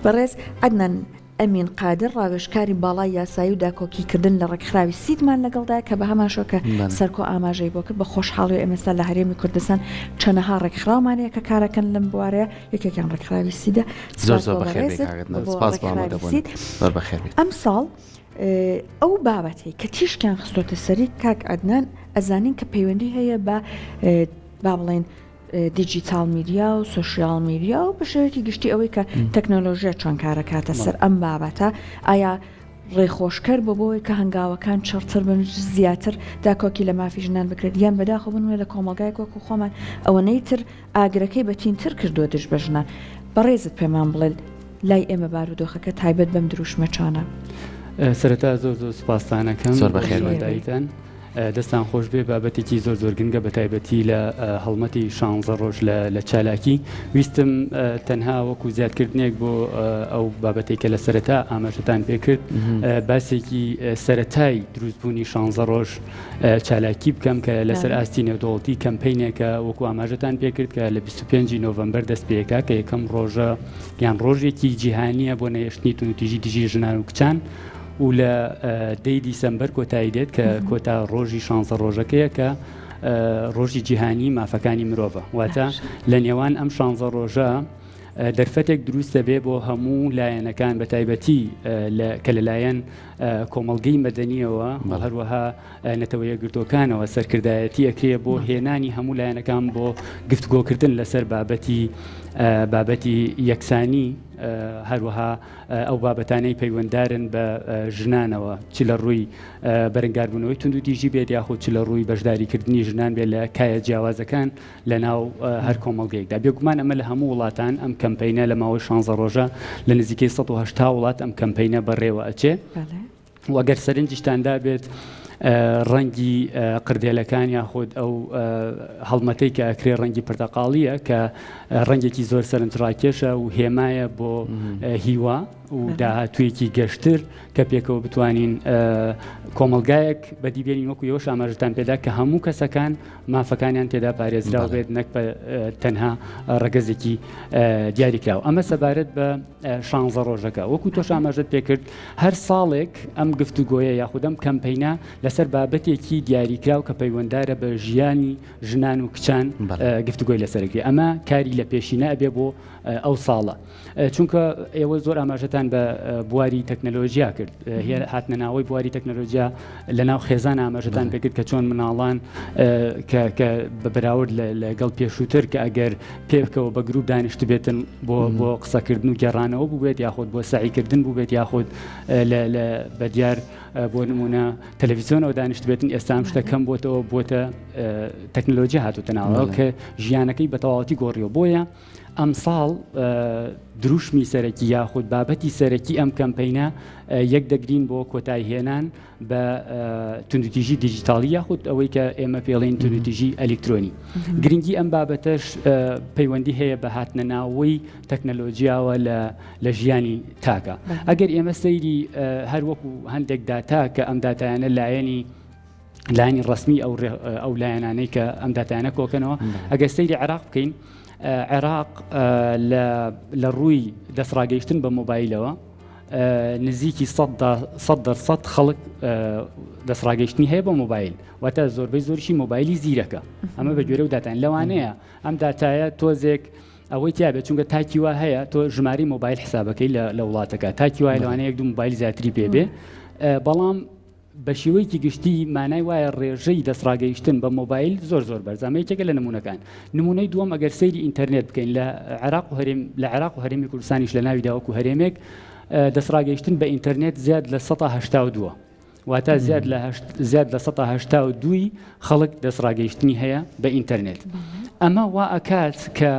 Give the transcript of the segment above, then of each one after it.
بەڕێز عەدنان ئەمین قادر ڕاوێژکاری باڵای یاسایی و داکۆکیکردن لە ڕێکخراوی سیدمان لەگەڵدایە کە بە هەماشۆکە سەرکۆ ئاماژەی بۆ کرد بە خۆشحاڵی ئێمەستا لە هەرێمی کوردستان چەندەها ڕێکخراومانەیە کە کارەکەن لەم بوارەیە یەکێکیان ڕێکخراوی سیدە. ئەم ساڵ ئەو بابەتی کە تیشکیان خستۆتە سەری کاک عەدنان ئەزانین کە پەیوەندی هەیە بە با بڵێن دیجیتال میدیا و سوشیال میدیا و بە شێوەیەکی گشتی ئەوەی کە تەکنۆلۆژیا چۆن کارەکاتە سەر ئەم بابەتە ئایا ڕێخۆشکەر بۆ بۆی کە هەنگاوەکان چڕتر بن زیاتر داکۆکی لە مافی ژنان بکرێت یان بەداخۆ بنوێ لە کۆمەلگای کۆک و خۆمان ئەوەنەی تر ئاگرەکەی بەتینتر کردووە دژ بە ژنان. بەڕێزت پێمان بڵێ لای ئێمە بارودۆخەکە تایبەت بەم دروشمە چۆنە؟ سەرەتا زۆر سوپاسدانەکەم زۆر بەخێر دایتان دەستان خۆش بێ بابەتێکی زۆر گرنگە بە تایبەتی لە هەڵمەتی 16 ڕۆژ لە چالاکی ویستم تەنها وەکو زیادکردنێک بۆ ئەو بابەتێک کە لە سەرەتا ئاماژەتان پێکرد باسێکی سەرەتای دروستبوونی 16 ڕۆژ چالاکی بکەم کە لەسەر ئاستی نێودەوڵەتی کەمپینێکە وەکو ئاماژەتان پێکرد کە لە 25 نۆڤەمبەر دەست پێکا کە یەکەم ڕۆژە یان ڕۆژێکی جیهانیە بۆ نەیشتنی تونوتیژی دژی ژنان و کچان و لە دەی دیسەمبەر کۆتایی دێت کە کۆتا ڕۆژی 16 ڕۆژەکەیە کە ڕۆژی جیهانی مافەکانی مرۆڤە واتە لە نێوان ئەم 16 ڕۆژە دەرفەتێک دروستە بێ بۆ هەموو لایەنەکان بە تایبەتی کە لەلایەن کۆمەڵگەی مەدەنیەوە هەروەها نەتەوە یەکگرتوەکانەوە سەرکردایەتی ئەکرێ بۆ هێنانی هەموو لایەنەکان بۆ گفتگۆکردن لەسەر بابەتی یەکسانی هەروەها ئەو بابەتانەی پەیوەنددارن بە ژنانەوە چ لە ڕووی بەرەنگاربوونەوەی توندوتیژی بێت یاخود چ لە ڕووی بەشداریکردنی ژنان بێت لە کایە جیاوازەکان لە ناو هەر کۆمەڵگەیەکدا. بێگومان ئەمە لە هەموو وڵاتان ئەم کەمپینە لە ماوەی 16 ڕۆژە لە نزیکەی 180 وڵات ئەم کەمپینە بەڕێوە ئەچێ و ئەگەر سەرنجیشتاندا بێت ڕەنگی قردێلەکان یاخود ئەو هەڵمەتەی کە ئەکرێ ڕەنگی پرتەقاڵیە کە ڕەنگێکی زۆر سەرنجڕاکێشە و هێمایە بۆ هیوا و داهاتوویەکی گەشتر کە پێکەوە بتوانین کۆمەلگایەک بەدیبێنین وەکو ئێوەش ئاماژەتان پێدا کە هەموو کەسەکان مافەکانیان تێدا پارێزراو بێت نەک بە تەنها ڕەگەزێکی دیاریکراوە. ئەمە سەبارەت بە 16 ڕۆژەکە وەکو تۆش ئاماژەت پێکرد هەر ساڵێک ئەم گفتوگۆیە یاخود ئەم کەمپینە لەسەر بابەتێکی دیاریکراو کە پەیوەنددارە بە ژیانی ژنان و کچان گفتوگۆی لەسەرەکری. ئەمە کاری لە پێشینە ئەبێ بۆ ئەو ساڵە چونکە ئێوە زۆر ئاماژەتان بە بواری تەکنەلۆژیا کرد هاتنە ناوەی بواری تەکنەلۆژیا لە ناو خێزان ئاماژەتان پێکرد کە چۆن مناڵان کە بەراورد لەگەڵ پێشووتر کە ئەگەر پێبکەوە بە گروپ دانیشت بێتن بۆ قسەکردن و گەڕانەوە بووبێت یاخود بۆ سعیکردن بووبێت یاخود بە دیار بۆ نمونە تەلەڤیزیۆنەوە دانیشت بێتن ئێستا ئەم شتە کەم بۆتە تەکنەلۆژیا هاتووتە ناوەوە کە ژیانەکەی بە تەواوەتی گۆڕیەوە. بۆیە ئەم ساڵ دروشمی سەرەکی یاخود بابەتی سەرەکی ئەم کەمپینە یەک دەگرین بۆ کۆتایی هێنان بە توندوتیژی دیجیتاڵی یاخود ئەوەی کە ئێمە پێڵین توندوتیژی ئەلکترۆنی. گرنگی ئەم بابەتەش پەیوەندی هەیە بە هاتنە ناوەی تەکنەلۆژیاوە لە ژیانی تاکە. ئەگەر ئێمە سەیری هەر وەکو هەندێک داتا کە ئەم داتایانە لایەنی ڕسمی ئەو لایەنانەی کە ئەم داتایانە کۆکەنەوە ئەگەر سەیری عێراق بکەین عێراق لە ڕووی دەستڕاگەیشتن بە مۆبایلەوە نزیکی 100% خەڵک دەستڕاگەیشتنی هەیە بە مۆبایل واتە زۆربەی زۆریشی مۆبایلی زیرەکە. ئەمە بە گوێرە و داتان لەوانەیە ئەم داتایە تۆزێک ئەوەی تیابێت چونکە تاکی وا هەیە تۆ ژماری مۆبایل حسابەکەی لە وڵاتەکە تاکی وای لەوانەیە یەک دوو مۆبایل زیاتری پێبێ بەڵام بە شێوەیەکی گشتی مانای وایە ڕێژەی دەستڕاگەیشتن بە مۆبایل زۆر بەرزامەیەکێکە لە نمونونەکان. نمونەی دووەم ئەگەر سەیری ئینتەرنێت بکەین لە عێراق و هەرێمی کوردستانیش لە ناوی داوەکو هەرێمێک دەستڕاگەیشتن بە ئینتەرنێت زیاد لە 182 واتە زیاد لە 182 خەڵک دەستڕاگەیشتنی هەیە بە ئینتەرنێت. ئەمە وا ئەکات کە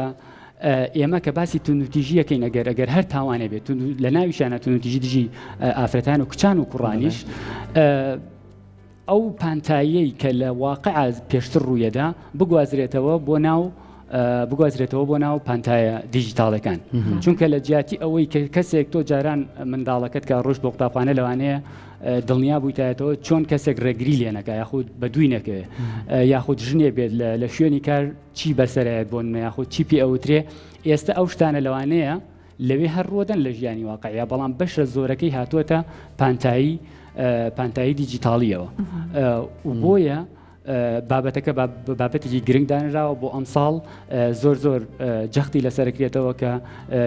ئێمە کە باسی توندوتیژیەکەین ئەگەر هەر تاوانێ بێت لە ناویشانە توندوتیژی دژی ئافرەتان و کچان و کوڕانیش ئەو پانتاییەی کە لە واقع پێشتر ڕوویەدا بگوازرێتەوە بۆ ناو پانتایە دیجیتاڵەکان چونکە لە جیاتی ئەوەی کە کەسێک تۆ جاران منداڵەکەت کە ڕۆژ بۆ قوتابخانە لەوانەیە دڵنیا بوویتایەتەوە چۆن کەسێک ڕێگری لێنەکە یاخود بە دووی نەکەوێت یاخود ژنێ بێت لە شوێنی کار چی بەسەرایەت بۆ یاخود چی پێ ئەوترێ ئێستا ئەو شتانە لەوانەیە لەوێ هەرڕۆدەن لە ژیانی واقعیا بەڵام بەشە زۆرەکەی هاتووەتە پانتایی دیجیتاڵیەوە و بۆیە بابەتەکە بابەتێکی گرنگ دانراوە بۆ ئەم ساڵ زۆر جەختی لەسەرکرێتەوە کە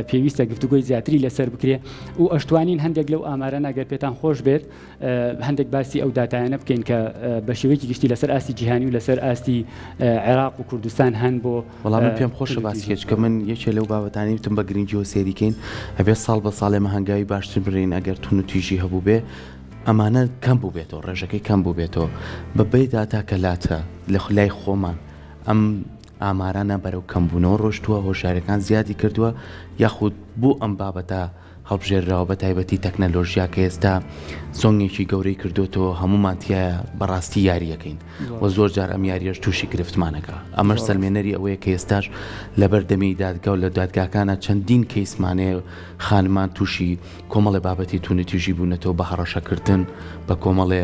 پێویستە گفتوگۆی زیاتری لەسەر بکرێ و ئەشتوانین هەندێک لەو ئامارە ئەگەر پێتان خۆش بێت هەندێک باسی ئەو داتایانە بکەین کە بە شێوەیەکی گشتی لەسەر ئاستی جیهانی و لەسەر ئاستی عێراق و کوردستان هەن بۆ وەڵام پێم خۆشە باسیێک کە من یەکێ لەو بابەتانی وتم بە گرنگیەوە سێریکەین ئەبێ ساڵ بە ساڵێ مەهەنگاوی باشتر برین ئەگەر تون و تویژی هەبوو بێ ئەمانە کەم بوو بێتەوە ڕێژەکەی کەم بوو بێتەوە بەبێ داتا کە لاتە لە خلای خۆمان ئەم ئامارانە بەرەو کەمبوونەوە ڕۆشتووە هۆشیارەکان زیادی کردووە یاخود بوو ئەم بابەتە هەڵبژێرراوە بە تایبەتی تەکنەلۆژیا کە ئێستا زۆنگێکی گەورەی کردوێتەوە هەمومانتیایە بەڕاستی یاریەکەین و زۆر جار ئەم یاریەش تووشی گرفتمانەکە ئەمەش سەلمێنەری ئەوەیە کە ئێستاش لە بەردەمی دادگا و لە دادگاکانە چەندین کەیسمانەیە خانمان تووشی کۆمەڵی بابەتی توونەتیژی بوونەتەوە بە هەڕەشەکردن بە کۆمەڵێ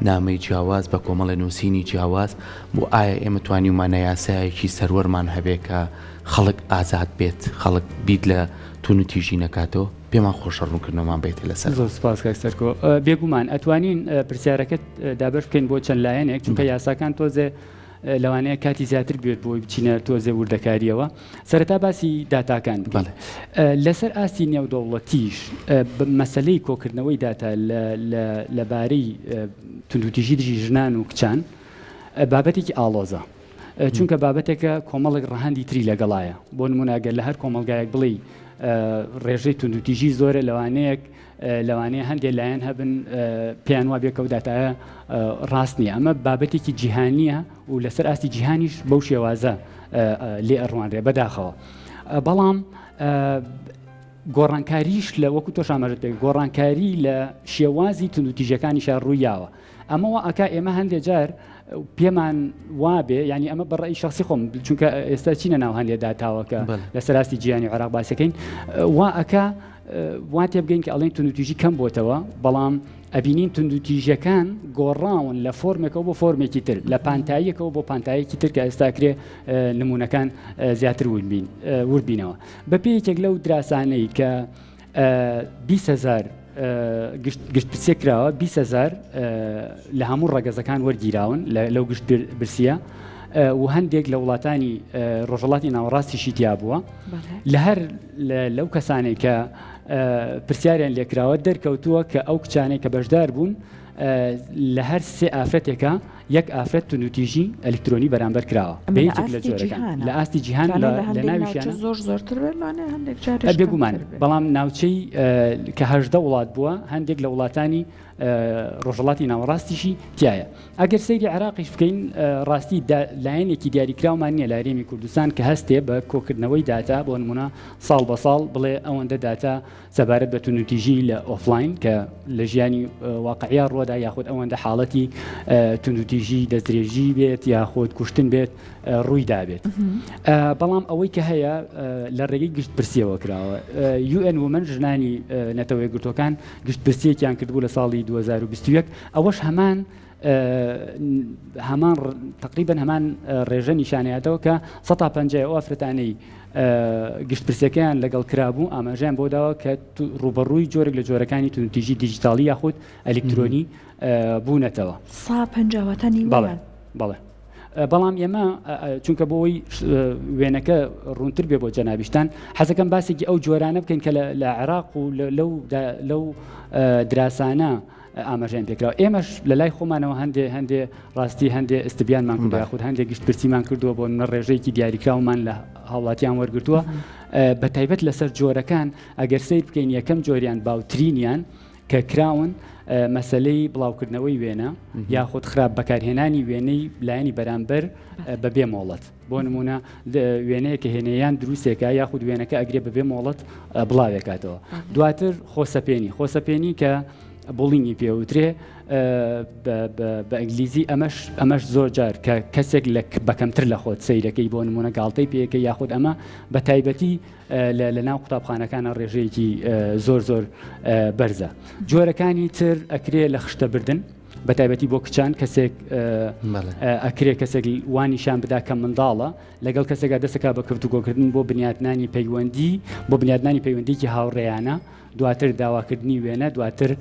نامەی جیاواز بە کۆمەڵێ نووسینی جیاواز بۆ ئایا ئێمە توانیمانە یاسایەکی سەروەرمان هەبێ کە خەڵک ئازاد بێت خەڵک بیت لە توونەتیژی نەکاتەوە پێمان خۆشە ڕوونکردنەوەمان بێتی لەسەر زۆر سپاس کاکسەرکۆ بێگومان ئەتوانین پرسیارەکەت دابەش بکەین بۆ چەند لایەنێک چونکە یاساکان تۆزێ لەوانەیە کاتی زیاتر بێت بۆی بچینە تۆزێ وردەکاریەوە سەرەتا باسی داتاکان بکەین لەسەر ئاستی نێودەوڵەتیش مەسەلەی کۆکردنەوەی داتا لەبارەی توندوتیژی دژی ژنان و کچان بابەتێکی ئاڵۆزە چونکە بابەتێکە کۆمەڵێک ڕەهەندی تری لەگەڵایە بۆ نمونەگەر لە هەر کۆمەلگایەک بڵێ ڕێژەی توندوتیژی زۆرە لەوانەیە هەندێک لایەن هەبن پێیان وا بێ کەوتاتایە ڕاست نییە ئەمە بابەتێکی جیهانیە و لەسەر ئاستی جیهانیش بەو شێوازە لێ ئەڕوانرێ بەداخەوە بەڵام گۆڕانکاریش لە وەکو تۆ شامەژت پێ گۆڕانکاری لە شێوازی توندوتیژەکانیشان ڕوویاوە ئەمەوە ئەکا ئێمە هەندێک جار پێمان وابێ ینی ئەمە بەڕێی شخصی خۆم چونکە ئێستا چینە ناو هەندێک داتاوەکە لەسەر ئاستی جیهانی عێراق باسەکەین وا ئەکا وا تێ بگەین کە ئەڵێن توندوتیژی کەم بۆتەوە بەڵام ئەبینین توندوتیژەکان گۆڕاون لە فۆرمێکەوە بۆ فۆرمێکی تر لە پانتاییەکەوە بۆ پانتاییەکی تر کە ئێستاکرێ نمونونەکان زیاتر وردبینەوە بە پێیەکێک لەو دراسانەی کە 20,000 گشت پرسیە کراوە 20,000 لە هەموو ڕەگەزەکان وەرگیراون لەو گشت برسیە و هەندێک لە وڵاتانی ڕۆژەڵاتی ناوەڕاستیشی تیا بووە لە هەر لەو کەسانێک کە پرسیاریان لێکراوە دەرکەوتووە کە ئەو کچانەی کە بەشدار بوون لە هەر سێ ئافرەتێکە یەک ئافرەت توندوتیژی ئەلکترۆنی بەرامبەر کراوە بەیەکێک لە جۆرەکان لە ئاستی جیهان لە ناویشیانە زۆرتر بێگومان بەڵام ناوچەی کە 18 وڵات بووە هەندێک لە وڵاتانی ڕۆژەڵاتی ناوەڕاستیشی تایە ئەگەر سەیری عێراقیش بکەین ڕاستی لایەنێکی دیاریکراومان نییە لە هەرێمی کوردستان کە هەستێ بە کۆکردنەوەی داتا بۆ نمونە ساڵ بە ساڵ بڵێ ئەوەندە داتا سەبارەت بە توندوتیژی لە ئۆفلاین کە لە ژیانی واقعیا ڕۆدا یاخود ئەوەندە حاڵەتی توندوتیژی دەستدرێژی بێت یاخود کوشتن بێت ڕووی دابێت بەڵام ئەوەی کە هەیە لە ڕێگەی گشت پرسیەوە کراوە UN ومن ژنانی نەتەوەی گرتوەکان گشت پرسیەکیان کردبوو لە ساڵی 2021 ئەوەش هەمان تقریبا هەمان ڕێژە نیشانەتەوە کە 150 ئەو ئافرەتانەی گشت پرسیەکەیان لەگەڵ کرابوو ئاماژیان بۆ داوە کە ڕوبەڕووی جۆرێک لە جۆرەکانی توندوتیژی دیجیتاڵی یاخود ئەلکترۆنی بوونەتەوە 150 بەڵێ بەڵام ئێمە چونکە بۆی وێنەکە ڕوونتر بێ بۆ جەنابیشتان حەزەکەم باسێکی ئەو جۆرانە بکەین کە لە عێراق و لەو دراسانە ئاماژیان پێکراوە ئێمەش لە لای خۆمانەوە هەندێ ڕاستی هەندێ ئستبیانمان کردو یاخود هەندێک گشت پرسیمان کردووە بۆ نە ڕێژەیەکی دیاریکراومان لە هاوڵاتیان وەرگرتووە بە تایبەت لەسەر جۆرەکان ئەگەر سیر بکەین یەکەم جۆریان باوترینیان کە کراون مەسلەی بڵاوکردنەوەی وێنە یاخود خراپ بەکارهێنانی وێنەی لایەنی بەرامبەر بەبێ مۆڵەت بۆ نمونە وێنەیە کە هێنەیان دروستێکە یاخود وێنەکە ئەگرێ بەبێ مۆڵەت بڵاوێکاتەوە دواتر خۆسەپێنی کە بڵینی پێوترێ بە ئەنگلیزی ئەمەش زۆر جار کە کەسێک بەکەمتر لە خۆت سەیرەکەی بۆ نمونە گاڵتەی پێەکە یاخود ئەمە بە تایبەتی لە ناو قوتابخانەکانە ڕێژەیەکی زۆر بەرزە جۆرەکانی تر ئەکرێ لە خشتە بردن بە تایبەتی بۆ کچان کەسێک ئەکرێ کەسێک وانیشان بدا کە منداڵە لەگەڵ کەسێکا دەستەکە بە کەوتوگۆکردن بۆ بنیاتنانی پەیوەندی بۆ بنیاتنانی پەیوەندیکی هاوڕێیانە دواتر داواکردنی وێنە دواتر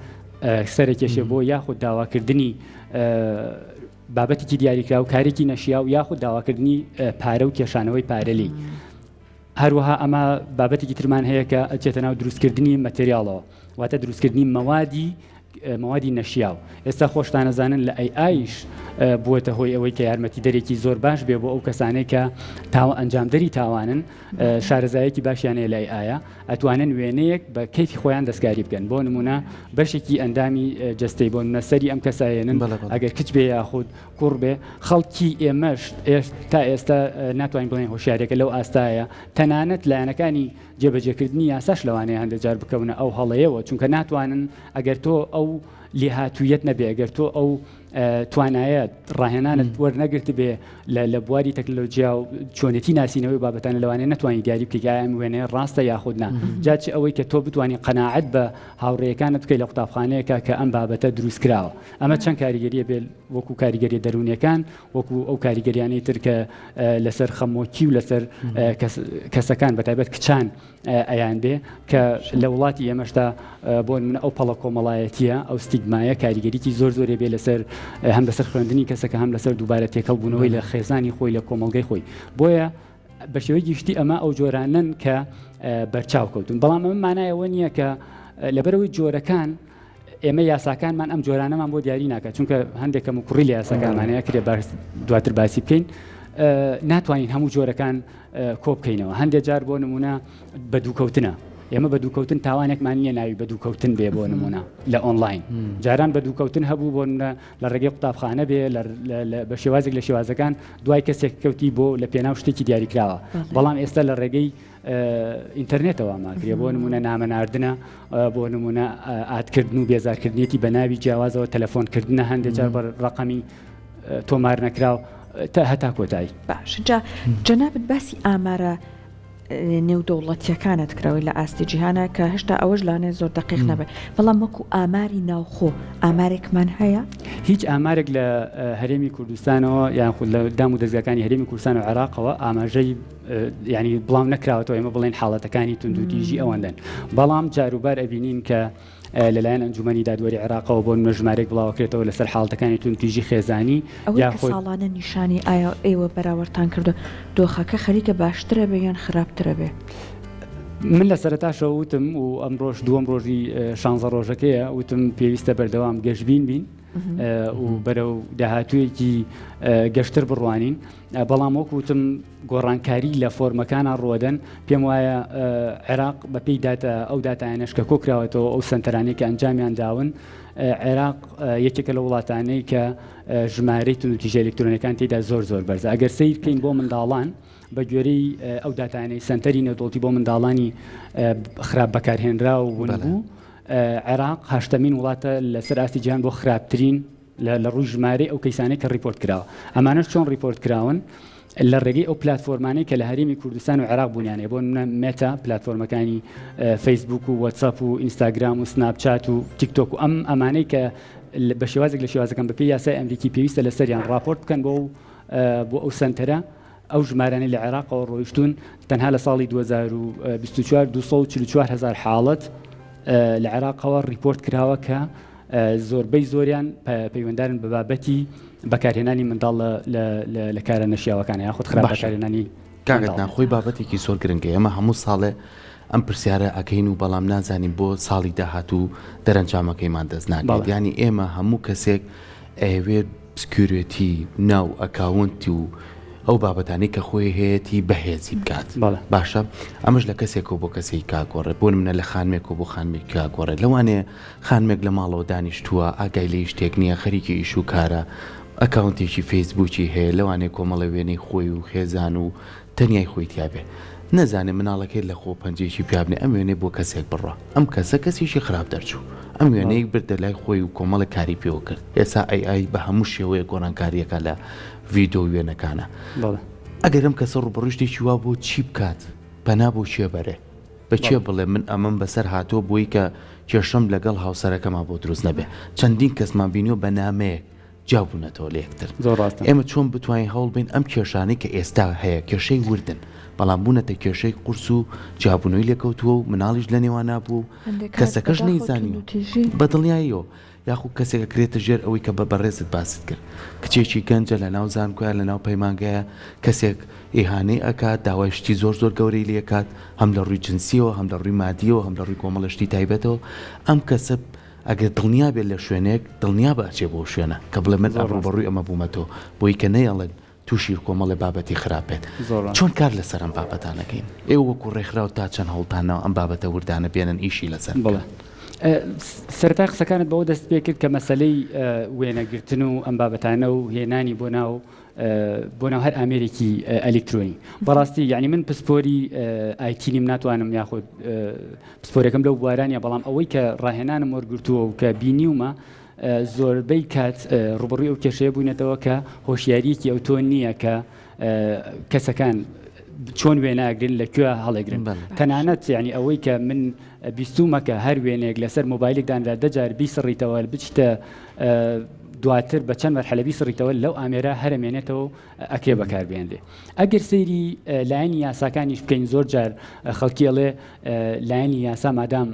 سەرکێشێ بۆ یاخود داواکردنی بابەتێکی دیاریکرا و کارێکی نەشیا و یاخود داواکردنی پارە و کێشانەوەی پارەلی هەروەها ئەمە بابەتێکی ترمان هەیە کە ئەچێتە ناو دروستکردنی مەتریالەوە واتە دروستکردنی مەوادی نەشیاو ئێستا خۆشتان نەزانن لە ئایش بووەتە هۆی ئەوەی کە یارمەتی دەرێکی زۆر باش بێ بۆ ئەو کەسانەی کە ئەنجامدەری تاوانن شارەزایەکی باشیانەیە لای ئایا ئەتوانن وێنەیەک بە کەیفی خۆیان دەستکاری بکەن بۆ نمونە بەشێکی ئەندامی جەستەی بۆ نمونە سەری ئەم کەسایەنن ئەگەر کچ بێ یاخود کوڕ بێ خەڵکی ئێمەش تا ئێستا ناتوانین بڵێن هۆشیارێکە لەو ئاستایە تەنانەت لایەنەکانی جێبەجێکردنی یاساش لەوانەیە هەندێک جار بکەونە ئەو هەڵەیەوە چونکە ناتوانن ئەگەر تۆ ئەو لێهاتوویەت نەبێ ئەگەر تۆ ئەو توانایەت ڕاهێنانت وەرنەگرت بێ لە بواری تەکنۆلۆژیا و چۆنێتی ناسینەوەی بابەتانە لەوانەیە نتوانانی دیاری بکەیت ئەم وێنەیە ڕاستە یاخودنا جاچ ئەوەی کە تۆ بتوانانی قەناعەت بە هاوڕێیەکانت بکەیت لە قوتابخانەیەکە کە ئەم بابەتە دروست کراوە ئەمە چەند کاریگەریە بێ وەکو کاریگەری دەرونیەکان وەکو ئەو کاریگەریانەی تر کە لەسەر خەمۆکی و لەسەر کەسەکان بەتایبەت کچان ئەیان بێ کە لە وڵاتی ئێمەشتا بۆ من ئەو پەڵە کۆمەڵایەتیە ئەو ستیگمایە کاریگەریکی زۆر زۆرێ بێ لەسەر هەم لەسەر خوێندنی کەسەکە هەم لەسەر دووبارە تێکەڵ بوونەوەی لە خێزانی خۆی لە کۆمەڵگەی خۆی بۆیە بە شێوەی گشتی ئەمە ئەو جۆرانن کە بەرچاو کەوتون بەڵام ئەمە مانایەوە نییە کە لەبەرەوەی جۆرەکان ئێمە یاساکانمان ئەم جۆرانەمان بۆ دیاری ناکات چونکە هەندێکم و کوڕی لە یاساکانمانەیە کرێ دواتر باسی بکەین ناتوانین هەموو جۆرەکان کۆ بکەینەوە هەندێک جار بۆ نمونە بە دووکەوتنە ئێمە بە دووکەوتن تاوانێکمان نییە ناوی بە دووکەوتن بێ بۆ نمونە لە ئۆنلاین جاران بە دووکەوتن هەبوو بۆ لە ڕێگەی قوتابخانە بێ بە شێوازێک لە شێوازەکان دوای کەسێک کەوتی بۆ لە پێناو شتێکی دیاریکراوە بەڵام ئێستا لە ڕێگەی ئینتەرنێتەوە ماکرێ بۆ نمونە نامەناردنە بۆ نمونە ئاتکردن و بێزارکردنیەتی بە ناوی جیاوازەوە تەلەفۆنکردنە هەندێک جار بە ڕقەمی تۆمار نەکراو تا هەتا کۆتایی باش جەنابەت باسی ئامارە نێودەوڵەتیەکانت کراوی لە ئاستی جیهانە کە هێشتا ئەوەش لانێ زۆر دقیق نەبێت بەڵام وەکو ئاماری ناوخۆ ئامارێکمان هەیە هیچ ئامارێک لە هەرێمی کوردستانەوە یان خود لە دام و دەستگاکانی هەرێمی کوردستان و عێراقەوە ئاماژەی ینی بڵاو نەکراوەتەوە ئێمە بڵێن حاڵەتەکانی توندوتیژی ئەوەندەن بەڵام جاروبار ئەبینین کە لەلایەن ئەنجومەنی دادوەری عێراقەوە بۆ نمونە ژمارەیەک بڵاوکرێتەوە لەسەر حاڵەتەکانی توندوتیژی خێزانی یاخود ساڵانە نیشانی ئایا ئێوە بەراوردتان کردو دۆخەکە خەریکە باشترە بێ یان خراپترە بێ من لە سەرەتاشەوە وتم و ئەم ڕۆژ دووەم ڕۆژی 16 ڕۆژەکەیە وتم پێویستە بەردەوام گەشتبین بین و بەرەو داهاتوویەکی گەشتر بڕوانین بەڵام وەکوتم گۆڕانکاری لە فۆرمەکانە ڕۆدەن پێم وایە عێراق بەپێی ئەو داتایانەش کە کۆکراوەتەوە ئەو سنتەرانەی کە ئەنجامیان داون عێراق یەکێکە لە وڵاتانەی کە ژمارەی توندوتیژە ئەلکترۆنیەکان تێیدا زۆر زۆر بەرزە ئەگەر سیر بکەین بۆ منداڵان بە گوێرەی ئەو داتانەی سنتەری نێودوڵەتی بۆ منداڵانی خراپ بەکارهێنرا و ونبوو عێراق هەشتەمین وڵاتە لەسەر ئاستی جیهان بۆ خراپترین لە ڕووی ژمارەی ئەو کەیسانەی کە ریپۆرت کراوە ئەمانەش چۆن ریپۆرت کراون لە ڕێگەی ئەو پلاتفۆرمانەی کە لە هەرێمی کوردستان و عێراق بوونیانێ بۆ مێتا پلاتفۆرمەکانی فەیسبوک و واتساپ و ئینستاگرام و سناپچات و تیکتۆک و ئەمانەی کە بە شێوازێک لە شێوازەکان بەپێی یاسای ئەمریکی پێویستە لەسەریان راپۆرت بکەن بۆ ئەو سنتەرە ئەو ژمارانەی لە عێراقەوە ڕۆیشتون تەنها لە ساڵی 2024 244,000 حاڵەت لە عێراقەوە ریپۆرت کراوە کە زۆربەی زۆریان پەیوەنددارن بە بابەتی بەکارهێنانی منداڵ لە کارە نەشیاوەکان یاخود خراپ بەکارهێنانی کاگەتان خۆی بابەتێکی زۆر گرنگە ئێمە هەموو ساڵێ ئەم پرسیارە ئەکەین و بەڵام نازانین بۆ ساڵی داهاتوو دەرەنجامەکەیمان دەست ناکەین ینی ئێمە هەموو کەسێک ئەوێت سکیورێتی ناو ئەکاونتی و ئەو بابەتانی کە خۆی هەیەی بەهێزی بکات باشە ئەمەش لە کەسێکەوە بۆ کەسێک کاگۆڕێ بۆ منە لە خانمێکەوە بۆ خانمێک کاگۆڕێ لەوانێ خانمێک لە ماڵەوە دانیشتووە ئاگای لە شتێک نییە خەریکی ئیش و کارە ئەکاونتێکی فەیسبووکی هەیە لەوانێ کۆمەڵە وێنەی خۆی و خێزان و تەنیای خۆی تیاابێ نەزانێ مناڵەکەی لە خۆ پەنجێکی پیابنێ ئەم وێنێ بۆ کەسێک بڕە ئەم کەسە کەسیشی خراپ دەرچوو ئەم وێنەیەک بردە لای خۆی و کۆمەڵە کاری پێوە کرد ئێستا ئای بە هەموو شێوەیە گۆڕانکاریەکە لە ڤیدۆ وێنەکانە ئەگەر ئەم کەسە ڕوبڕشتێکی وا بۆ چی بکات پەنا بۆ چێ بەرێ بە چێ بڵێ من ئەمەم بەسەر هاتۆ بۆی کە کێشەم لەگەڵ هاوسەرەکەما بۆ دروست نەبێ چەندین کەسمان بینیۆ بە نامەیەک جاوبوونەتەوە لە یەکتر ئێمە چۆن بتوانین هەوڵ بین ئەم کێشانەی کە ئێستا هەیە کێشەی وردن بەڵام بوونەتە کێشەی قورس و جیابوونەوەی لێکەوتووە و مناڵیش لە نێوان نابوو کەسەکەش نەیزانی بەدڵنیاییەوە یاخود کەسێکە کرێتە ژێر ئەوەی کە بە بەڕێزت باست کرد کچێکی گەنجە لە ناو زانکۆیان لە ناو پەیمانگایە کەسێک ئێهانەی ئەکات داوای شتی زۆر گەورەی لێکات هەم لە ڕووی جنسیەوە هەم لە ڕووی مادیەوە هەم لە ڕووی کۆمەڵشتی تایبەتەوە ئەم کەسە ئەگەر دڵنیا بێت لە شوێنێک دڵنیا بەچێ بۆ شوێنە کە بڵێ من ڕوبەڕووی ئەمە بوومەتەوە بۆی کە نەیەڵێن تووشی کۆمەڵی بابەتی خراپێت چۆن کار لەسەر ئەم بابەتانەکەین ئێوە وەکو ڕێکخراو تا چەند هەوڵتانەوە ئەم بابەتە وردانە بێنن ئیشی لەسەر بڵێ سەرەتا قسەکانت بەوە دەست پێ کرد کە مەسەلەی وێنەگرتن و ئەم بابەتانە و هێنانی بۆ ناو هەر ئامێرێکی ئەلکترۆنی بەڕاستی یعنی من پسپۆری ئایتینیم ناتوانم یاخود پسپۆرەکەم لەو بوارانە بەڵام ئەوەی کە ڕاهێنانم وەرگرتووە و کە بینیومە زۆربەی کات ڕوبەڕووی ئەو کێشەیە بوونێتەوە کە هۆشیاریەکی ئەو تۆ نییە کە کەسەکان چۆن وێناگرن لەکوێ هەڵێگرن تەنانەت یعنی ئەوەی کە من بیستومەکە هەر وێنێک لەسەر مۆبایلێکدانرا دەجار بیسڕیتەوە بچتە دواتر بە چەند مەرحەلە بیسڕیتەوە لەو ئامێرە هەرمێنێتەوە ئەکرێ بەکاربێنێ ئەگەر سەیری لایەنی یاساکانیش بکەین زۆر جار خەڵکی ئەڵێ لایەنی یاسا مادام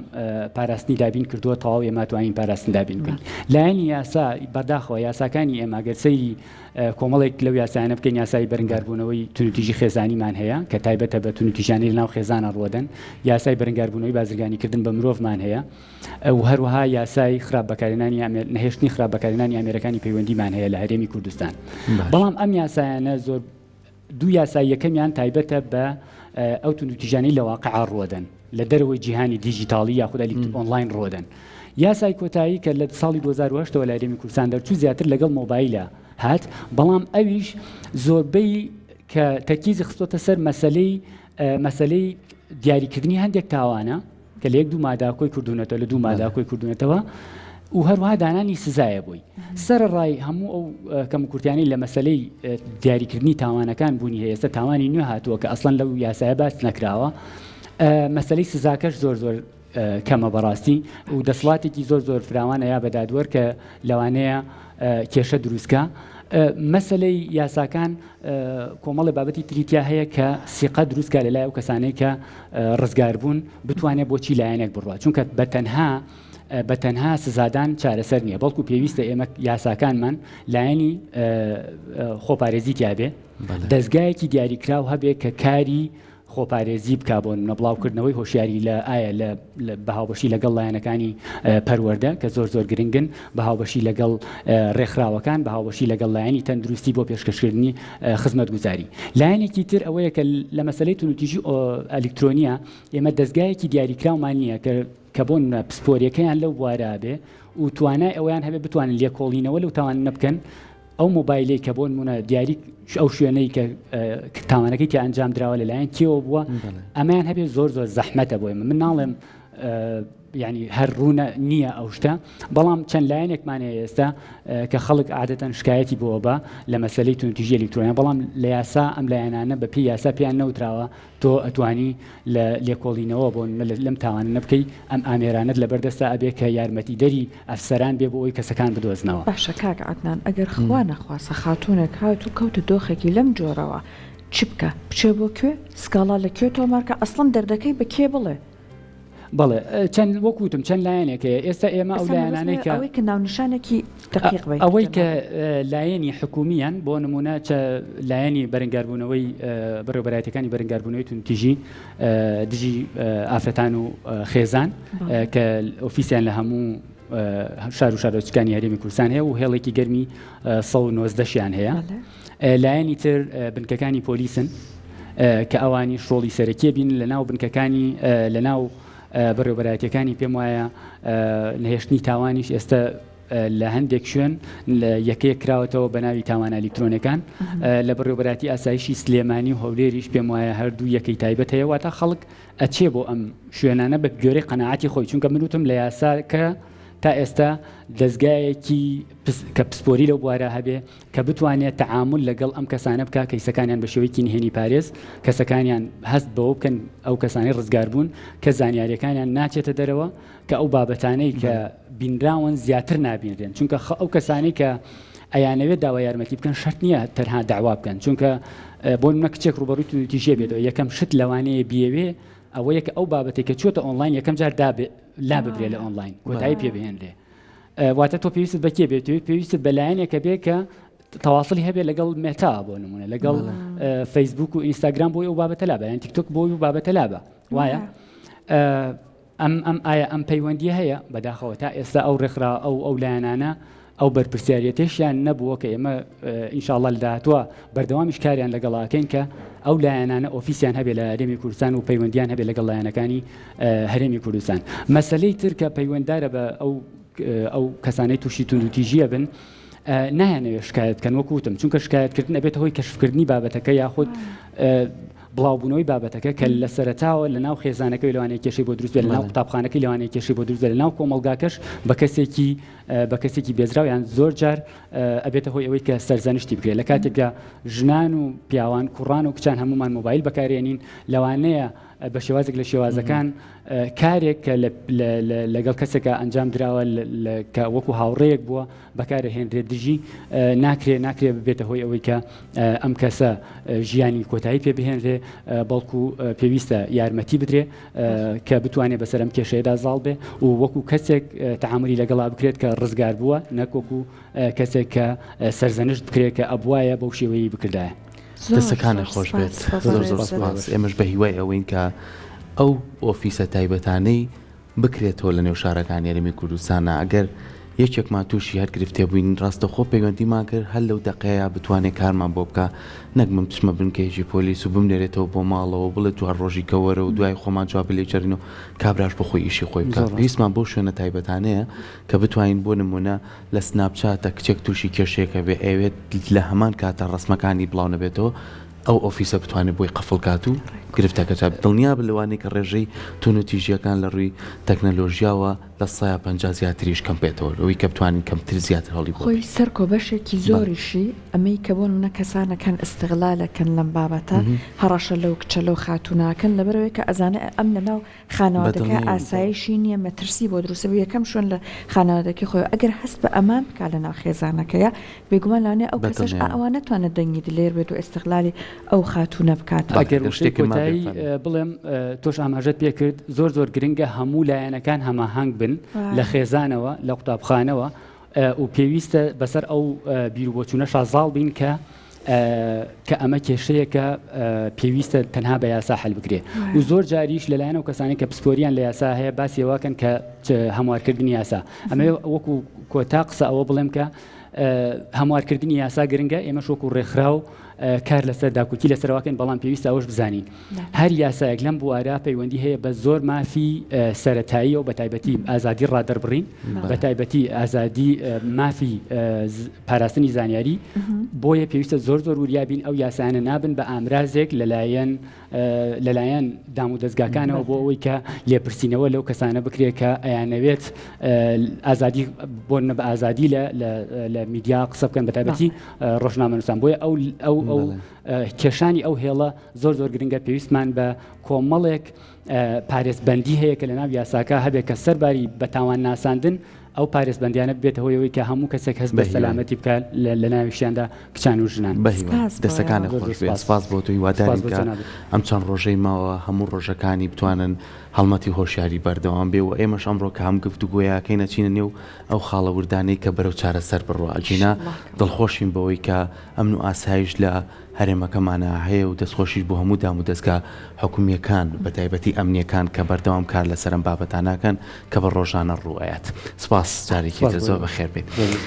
پاراستنی دابین کردووە تەواو ئێمە توانین پاراستنی دابین بکەین لایەنی یاسا بەرداخەوە یاساکانی ئێمە ئەگەر سەیری کۆمەڵێک لەو یاسایانە بکەین یاسای بەرەنگاربوونەوەی تونوتیژی خێزانیمان هەیە کە تایبەتە بە تونوتیژانی لەناو خێزانە ڕۆدەن یاسای بەرەنگاربوونەوەی بازرگانیکردن بە مرۆڤمان هەیە و هەروەها یاسای خراپ بەکارهێنانی نەهێشتنی خراپ بەکارهێنانی ئامێرەکانی پەیوەندیمان هەیە لە هەرێمی کوردستان بەڵام ئەم یاسایانە زۆر دوو یاسای یەکەمیان تایبەتە بە ئەو تونوتیژانەی لە واقعا ڕۆدەن لە دەرەوەی جیهانی دیجیتاڵی یاخود ئۆنلاین ڕۆدەن یاسای کۆتایی کە لە ساڵی 2008ەوە لە هەرێمی کوردستان دەرچوو زیاتر لەگەڵ مۆبایلە هات بەڵام ئەویش زۆربەی کە تەرکیزی خستۆتە سەر مەسەلەی دیاریکردنی هەندێک تاوانە کە لە یەک دوو ماداکۆی کردوونەتەوە لە دوو ماداکۆی کردوونەتەوە و هەروەها دانانی سزایە بووی سەرڕای هەموو ئەو کەمکورتیانی لە مەسەلەی دیاریکردنی تاوانەکان بوونی هەیە ئێستا تاوانی نوێ هاتووە کە ئەسڵەن لەو یاسایە باس نەکراوە مەسەلەی سزاکەش زۆر کەمە بەڕاستی و دەسڵاتێکی زۆر فراوانە یا بەدادوەر کە لەوانەیە کێشە دروستکە مەسەلەی یاساکان کۆمەڵی بابەتی تریتیا هەیە کە سیقە دروستکە لەلای ئەو کەسانەی کە ڕزگار بوون بتوانێت بۆچی لایەنێک بڕوات چونکە بەتەنها سزادان چارەسەر نییە بەڵکو پێویستە ئێمە یاساکانمان لایەنی خۆپارێزی تیابێ دەستگایەکی دیاریکراو هەبێ کە کاری خۆپارێزی بکا بۆ نەبڵاوکردنەوەی هۆشیاری لە ئایا لە بەهاوبەشی لەگەڵ لایەنەکانی پەروەردە کە زۆر گرنگن بەهاوبەشی لەگەڵ ڕێکخراوەکان بەهاوبەشی لەگەڵ لایەنی تەندروستی بۆ پێشکەشکردنی خزمەتگوزاری لایەنێکی تر ئەوەیە کە لە مەسەلەی تونوتیژی ئەلکترۆنیە ئێمە دەستگایەکی دیاریکراومان نییە کە بۆ پسپۆریەکەیان لەو بوارە بێ و توانای ئەویان هەبێ بتوانن لێکۆڵینەوە لەو تاوان نەبکەن ئەو مۆبایلەی کە بۆ نمونە دیاری ئەو شوێنەی کە تاوانەکەی کە ئەنجام درراوە لەلایەن کێوە بووە ئەمان هەبێ زۆر زەحمەتە بۆ ئێمە من ناڵێم ینی هەر ڕوونە نییە ئەو شتە بەڵام چەند لایەنێکمان هەیە ئێستا کە خەڵک عادەتەن شکایەتی بۆ بە لە مەسەلەی تونوتیژی ئەلکترۆنیە بەڵام لە یاسا ئەم لایەنانە بە پێی یاسا پێیان نەوتراوە تۆ ئەتوانی لە لێکۆڵینەوە بۆ لەم تاوانە نەبکەی ئەم ئامێرانت لەبەردەستا ئەبێ کە یارمەتی دەری ئەفسەران بێ بۆ ئەوی کەسەکان بدۆزنەوە باشە کاک عەدنان ئەگەر خوا نەخواسە خاتوونێک هات و کەوتە دۆخێکی لەم جۆرەوە چی بکە بچێ بۆ کوێ سکاڵا لەکوێ تۆمارکە ئەسڵەن دەردەکەی بە کێ بڵێ بەڵێ چەند وەکوتم چەند لایەنێکەیە ئێستا ئێمە ئەو لایەنانەی کە ئەوەی کە ناونیشانێکی دقیق بێت ئەوەی کە لایەنی حکومیان بۆ نمونە لایەنی بەرەنگاربوونەوەی بەڕێوەبەرایەتەکانی بەرەنگاربوونەوەی تونوتیژی دژی ئافرەتان و خێزان کە ئۆفیسیان لە هەموو شار و شارۆچکانی هەرێمی کوردستان هەیە و هێڵێکی گەرمی 190 شیان هەیە لایەنی تر بنکەکانی پۆلیسن کە ئەوانی شۆڵی سەرەکیە بین لەناو بنکەکانی لەناو بەڕێوەبەرایەتەکانی پێم وایە نەهێشتنی تاوانیش ئێستا لە هەندێک شوێن یەکەیە کراوەتەوە بە ناوی تاوان ئەلکترۆنەکان لە بەڕێوەبەراتی ئاسایشی سلێمانی و هەولێریش پێم وایە هەردوو یەکەی تایبەت هەیە واتە خەڵک ئەچێ بۆ ئەم شوێنانە بە گوێرەی قەناعەتی خۆی چونکە منوتم لە یاساکە تا ئێستا دەستگایەکی کە پسپۆری لەو بوارە هەبێ کە بتوانێت تعامل لەگەڵ ئەم کەسانە بکە کەیسەکانیان بە شێوەیەکی نهێنی پارێز کەسەکانیان هەست بەوە بکەن ئەو کەسانی ڕزگار بوون کە زانیاریەکانیان ناچێتە دەرەوە کە ئەو بابەتانەی کە بینراون زیاتر نابینرێن چونکە ئەو کەسانی کە ئەیانەوێت داوا یارمەتی بکەن شەرت نییە تەنها داوا بکەن چونکە بۆ منە کچێک ڕوبەڕووی تیژێ بێتەوە یەکەم شت لەوانەیە بیەوێ ئەوەیە کە ئەو بابەتێک کە چۆتە ئۆنلاین یەکەم جار لا ببرێ لە ئۆنلاین کۆتایی پێ بهێنرێ واتە تۆ پێویستت بە کێ بێت پێویستت بەلایەنێکە بێ کە تەواصلی هەبێت لەگەڵ مێتا بۆ نمونە لەگەڵ فەیسبوک و ئینستاگرام بۆی ئەو بابەتە لابە یان تیکتۆک بۆی و بابەتە لابە وایە ئایا ئەم پەیوەندی هەیە بەداخەوە تا ئێستا ئەو ڕێکخرا ئەو لایەنانە ئەو بەرپرسیارەتێشیان نەبووە کە ئێمە ئینشاءڵڵا لە داهاتوە بەردەوامیش کاریان لەگەڵاکەین کە ئەو لایەنانە ئۆفیسیان هەبێت لە هەرێمی کوردستان و پەیوەندیان هەبێت لەگەڵ لایەنەکانی هەرێمی کوردستان مەسەلەی تر کە پەیوەنددارە بە ئەو کەسانەی تووشی توندوتیژیە بن نایانەوێت شکایەت بکەن وەکو وتم چونکە شکایەتکردن ئەبێت هۆی کەشفکردنی بابەتەکە یاخود بڵاوبوونەوەی بابەتەکە کە لە سەرەتاوە لە ناو خێزانەکەی لەوانەیە کێشەی بۆ دروست بێت لە ناو قوتابخانەکەی لەوانەیە کێشەی بۆ دروست بێت لە ناو کۆمەڵگاکەش بە کەسێکی بێزراویان زۆر جار ئەبێتە هۆی ئەوەی کە سەرزانشتی بکرێت لە کاتێکدا ژنان و پیاوان کوڕان و کچان هەمومان مۆبایل بەکارێنین لەوانەیە بە شێوازێک لە شێوازەکان کارێک کە لەگەڵ کەسێکە ئەنجام درراوە کە وەکو هاوڕەیەک بووە بەکارهێنرێت دژی ناکرێت ببێتە هۆی ئەوەی کە ئەم کەسە ژیانی کۆتایی پێ بهێنرێ بەڵکو پێویستە یارمەتی بدرێ کە بتوانێت بەسەر ئەم کێشەیەدا زاڵ بێ و وەکو کەسێک تعاملی لەگەڵا بکرێت کە ڕزگار بووە نەکۆکو کەسێک کە سەرزەنشت بکرێت کە ئەبوایە بەو شێوەیەی بکردایە دەستەکانە خۆش بێت زۆر سپاس ئێمەش بە هیوای ئەوەین کە ئەو ئۆفیسە تایبەتانەی بکرێتەوە لە نێو شارەکانی هەرێمی کوردستانە ئەگەر یەکێکمان تووشی هەر گرفتێ بووین ڕاستەخۆ پەیوەندیمان کرد هەر لەو دەقەیە بتوانێت کارمان بۆ بکە نەک من بچمە بنکەیەکی پۆلیس و بمنێرێتەوە بۆ ماڵەوە بڵێت دوار ڕۆژی کەوەرە و دوای خۆمان جواب لێ جەرین و کابراش بە خۆی ئیشی خۆی بکات پێویستمان بۆ شوێنە تایبەتانەیە کە بتوانین بۆ نمونە لە سناپچاتە کچێک تووشی کێشەیەکە بێ ئەوێت لە هەمان کاتە ڕسمەکانی بڵاو نەبێتەوە ئەو ئۆفیسە بتوانێت بۆی قەفڵکات و گرفتەکە دڵنیا بلەوانەی کە ڕێژەی تونوتیژیەکان لە ڕووی تەکنەلۆژیاوە لە 150 زیاتریش کەم بێتەوە ئەوەی کە بتوانین کەمتر زیاتر هەڵی خۆی سەرکۆ بەشێکی زۆریشی ئەمەی کە بۆ منە کەسانەکەن ئستغلالەکەن لەم بابەتە هەڕەشە لەو کچە لەو خاتوناکەن لەبەرەوەی کە ئەزانە ئەم لەناو خانەوادەکە ئاسایشی نییە مەترسی بۆ دروستە یەکەم شوێن لە خانەوادەکەی خۆی ئەگەر هەست بە ئەمان بکا لە ناو خێزانەکەیە بێگومان لەوانێ ئەو کەسەش ئەوانە توانێت دەنگی دلێر بێت و ئستغلالی ئەو خاتونە بکات بڵێم تۆش ئاماژەت پێ کرد زۆر گرنگە هەموو لایەنەکان هەماهەنگ بن لە خێزانەوە لە قوتابخانەوە و پێویستە بەسەر ئەو بیرروبۆچوونە شازاڵ بین کە ئەمە کێشەیەکە پێویستە تەنها بە یاسا حل بکرێ و زۆر جاریش لەلایەنە و کەسانی کە پسپۆریان لە یاسا هەیە باسیێواکەن کە هەموارکردنی یاسا ئەمە وەکو کۆتا قسە ئەوە بڵێم کە هەموارکردنی یاسا گرنگە ئێمە شۆکو ڕێکخرا و کار لەسەر داکوکی لەسەرواکەن بەڵام پێویستە ئەوش بزانین هەر یاسایەک لەم بوارە پەیوەندی هەیە بە زۆر مافی سەرەتاییە و بە تایبەتی ئازادی ڕادەربڕین بە تایبەتی ئازادی مافی پاراستنی زانیاری بۆیە پێویستە زۆر وریابین ئەو یاسایانە نابن بە ئامرازێک لەلایەن دام و دەستگاکانەوە بۆ ئەوەی کە لێپرسینەوە لەو کەسانە بکرێت کە ئەیانەوێت ئازادی بۆ بە ئازادی لە میدیا قسە بکەن بە تایبەتی ڕۆژنامەنووسان بۆیە ئەو کێشانی ئەو هێڵە زۆر گرنگە پێویستمان بە کۆمەڵێک پارێزبەندی هەیە کە لە ناو یاساکە هەبێت کە سەرباری بە تاوان ناساندن ئەو پارێزبەندیانە بێتە هۆیەوەی کە هەموو کەسێک هەست بە سەلامەتی بکات لە ناویشیاندا کچان و ژنان دەستەکانە خۆش بێت سپاس بۆ توی واداری بکە ئەم چەند ڕۆژەی ماوە هەموو ڕۆژەکانی بتوانن هەڵمەتی هۆشیاری بەردەوام بێ و ئێمەش ئەمڕۆ کە هەم گفتوگۆیەکەی نەچینە نێو ئەو خاڵە وردانەی کە بەرەو چارەسەر بڕوە ئەجینا دڵخۆشین بەوەی کە ئەمن و ئاسایش لە هەرێمەکەمانە هەیە و دەستخۆشیش بۆ هەموو دام و دەستگا حکومیەکان بە تایبەتی ئەمنیەکان کە بەردەوام کار لەسەر ئەم بابەتانەکەن کە بە ڕۆژانە ڕوئایەت سپاس جارێکی زۆر بەخێر بێت.